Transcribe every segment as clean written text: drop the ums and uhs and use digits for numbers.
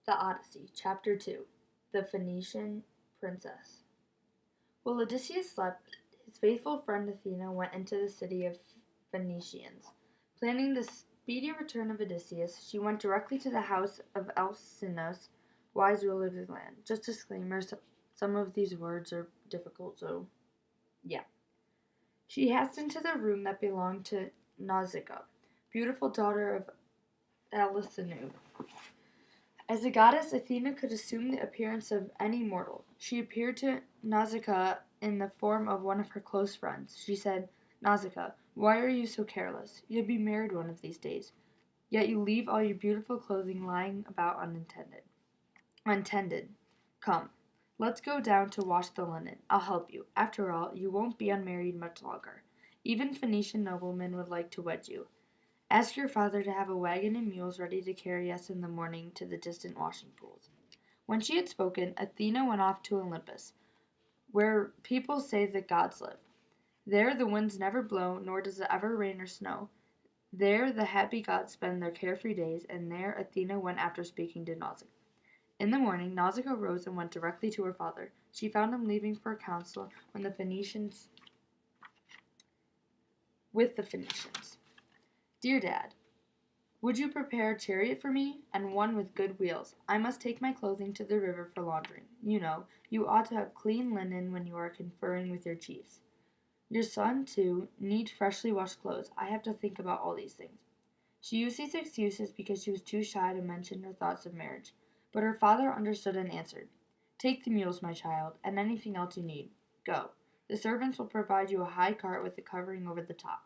The Odyssey, Chapter 2. The Phoenician Princess. While Odysseus slept, his faithful friend Athena went into the city of Phoenicians. Planning the speedy return of Odysseus, she went directly to the house of Alcinous, wise ruler of the land. Just disclaimer, some of these words are difficult, so yeah. She hastened to the room that belonged to Nausicaa, beautiful daughter of Alcinous. As a goddess, Athena could assume the appearance of any mortal. She appeared to Nausicaa in the form of one of her close friends. She said, "Nausicaa, why are you so careless? You'll be married one of these days. Yet you leave all your beautiful clothing lying about untended. Come, let's go down to wash the linen. I'll help you. After all, you won't be unmarried much longer. Even Phoenician noblemen would like to wed you. Ask your father to have a wagon and mules ready to carry us in the morning to the distant washing pools." When she had spoken, Athena went off to Olympus, where people say the gods live. There the winds never blow, nor does it ever rain or snow. There the happy gods spend their carefree days, and there Athena went after speaking to Nausicaa. In the morning, Nausicaa rose and went directly to her father. She found him leaving for a council with the Phoenicians. "Dear Dad, would you prepare a chariot for me, and one with good wheels? I must take my clothing to the river for laundering. You know, you ought to have clean linen when you are conferring with your chiefs. Your son, too, needs freshly washed clothes. I have to think about all these things." She used these excuses because she was too shy to mention her thoughts of marriage, but her father understood and answered, "Take the mules, my child, and anything else you need. Go. The servants will provide you a high cart with a covering over the top."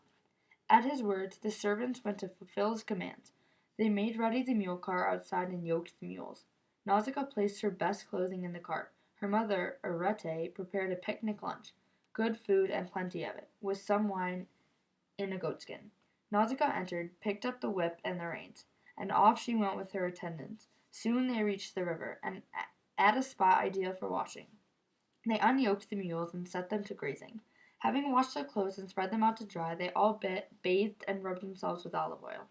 At his words, the servants went to fulfill his commands. They made ready the mule car outside and yoked the mules. Nausicaa placed her best clothing in the cart. Her mother, Arete, prepared a picnic lunch, good food and plenty of it, with some wine in a goatskin. Nausicaa entered, picked up the whip and the reins, and off she went with her attendants. Soon they reached the river, and at a spot ideal for washing. They unyoked the mules and set them to grazing. Having washed their clothes and spread them out to dry, they all bathed and rubbed themselves with olive oil.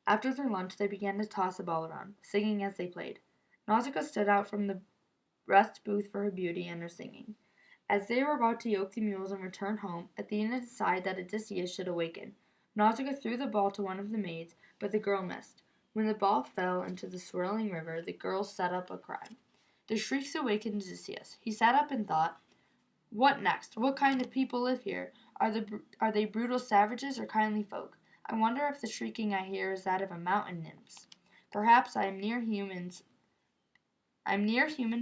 After their lunch, they began to toss a ball around, singing as they played. Nausicaa stood out from the rest booth for her beauty and her singing. As they were about to yoke the mules and return home, Athena decided that Odysseus should awaken. Nausicaa threw the ball to one of the maids, but the girl missed. When the ball fell into the swirling river, the girl set up a cry. The shrieks awakened Odysseus. He sat up and thought, "What next? What kind of people live here? Are they brutal savages or kindly folk? I wonder if the shrieking I hear is that of a mountain nymphs. Perhaps I'm near human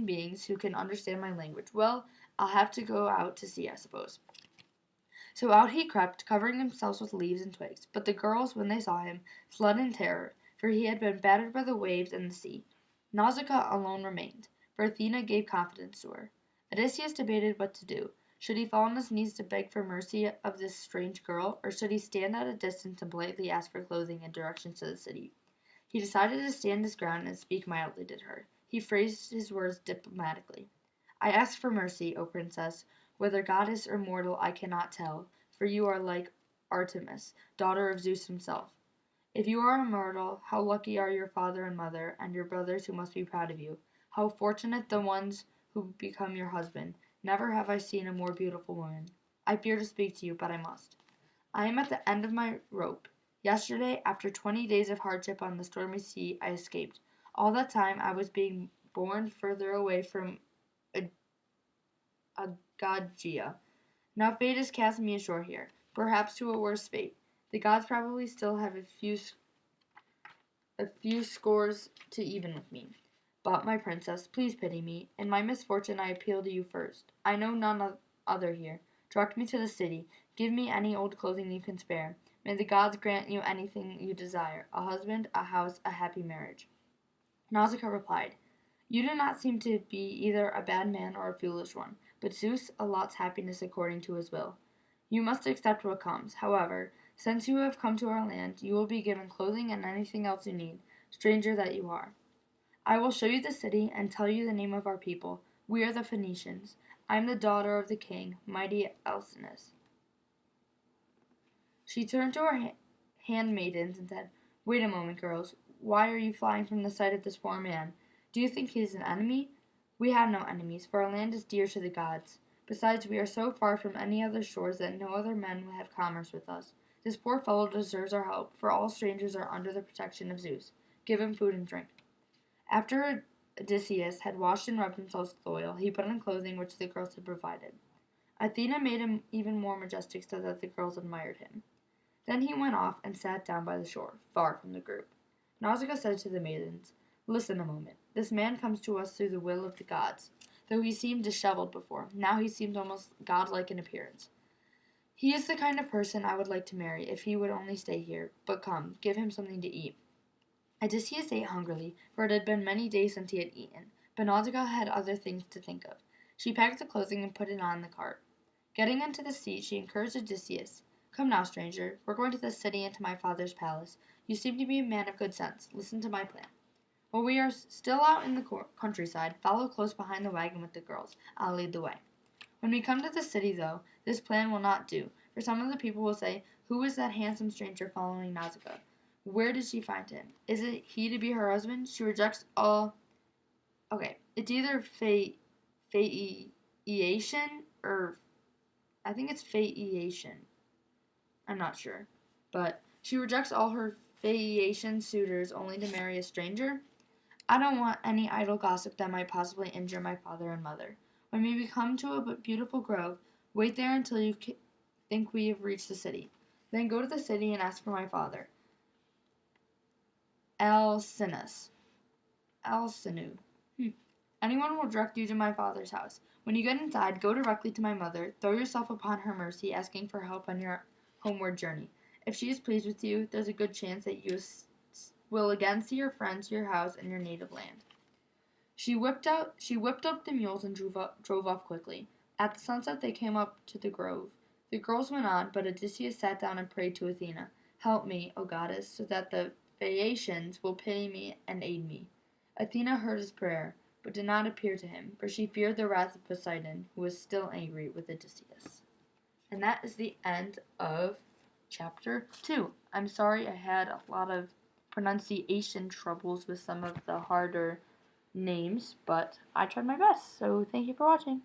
beings who can understand my language. Well, I'll have to go out to see, I suppose." So out he crept, covering themselves with leaves and twigs. But the girls, when they saw him, fled in terror, for he had been battered by the waves and the sea. Nausicaa alone remained, for Athena gave confidence to her. Odysseus debated what to do. Should he fall on his knees to beg for mercy of this strange girl, or should he stand at a distance and politely ask for clothing and directions to the city? He decided to stand his ground and speak mildly to her. He phrased his words diplomatically. "I ask for mercy, O princess. Whether goddess or mortal I cannot tell, for you are like Artemis, daughter of Zeus himself. If you are immortal, how lucky are your father and mother, and your brothers who must be proud of you. How fortunate the ones who become your husband. Never have I seen a more beautiful woman. I fear to speak to you, but I must. I am at the end of my rope. Yesterday, after 20 days of hardship on the stormy sea, I escaped. All that time I was being borne further away from Agagia. Now fate has cast me ashore here, perhaps to a worse fate. The gods probably still have a few scores to even with me. But, my princess, please pity me. In my misfortune I appeal to you first. I know none other here. Direct me to the city. Give me any old clothing you can spare. May the gods grant you anything you desire, a husband, a house, a happy marriage." Nausicaa replied, "You do not seem to be either a bad man or a foolish one, but Zeus allots happiness according to his will. You must accept what comes. However, since you have come to our land, you will be given clothing and anything else you need, stranger that you are. I will show you the city and tell you the name of our people. We are the Phoenicians. I am the daughter of the king, mighty Alcinous." She turned to her handmaidens and said, "Wait a moment, girls. Why are you flying from the sight of this poor man? Do you think he is an enemy? We have no enemies, for our land is dear to the gods. Besides, we are so far from any other shores that no other men will have commerce with us. This poor fellow deserves our help, for all strangers are under the protection of Zeus. Give him food and drink." After Odysseus had washed and rubbed himself with oil, he put on clothing which the girls had provided. Athena made him even more majestic so that the girls admired him. Then he went off and sat down by the shore, far from the group. Nausicaa said to the maidens, "Listen a moment. This man comes to us through the will of the gods. Though he seemed disheveled before, now he seems almost godlike in appearance. He is the kind of person I would like to marry if he would only stay here. But come, give him something to eat." Odysseus ate hungrily, for it had been many days since he had eaten, but Nausicaa had other things to think of. She packed the clothing and put it on the cart. Getting into the seat, she encouraged Odysseus. "Come now, stranger, we're going to the city and to my father's palace. You seem to be a man of good sense. Listen to my plan. While we are still out in the countryside, follow close behind the wagon with the girls. I'll lead the way. When we come to the city, though, this plan will not do, for some of the people will say, 'Who is that handsome stranger following Nausicaa? Where did she find him? Is it he to be her husband? She rejects all—' Okay, it's either Phaeation or I think it's Phaeation. I'm not sure. But she rejects all her Phaeacian suitors only to marry a stranger? I don't want any idle gossip that might possibly injure my father and mother. When we come to a beautiful grove, wait there until you think we have reached the city. Then go to the city and ask for my father, Alcinous. Alcinu. Anyone will direct you to my father's house. When you get inside, go directly to my mother. Throw yourself upon her mercy, asking for help on your homeward journey. If she is pleased with you, there's a good chance that you will again see your friends, your house, and your native land." She whipped up the mules and drove off quickly. At the sunset, they came up to the grove. The girls went on, but Odysseus sat down and prayed to Athena, "Help me, O goddess, so that the Phaeacians will pity me and aid me." Athena heard his prayer, but did not appear to him, for she feared the wrath of Poseidon, who was still angry with Odysseus. And that is the end of chapter 2. I'm sorry I had a lot of pronunciation troubles with some of the harder names, but I tried my best, so thank you for watching.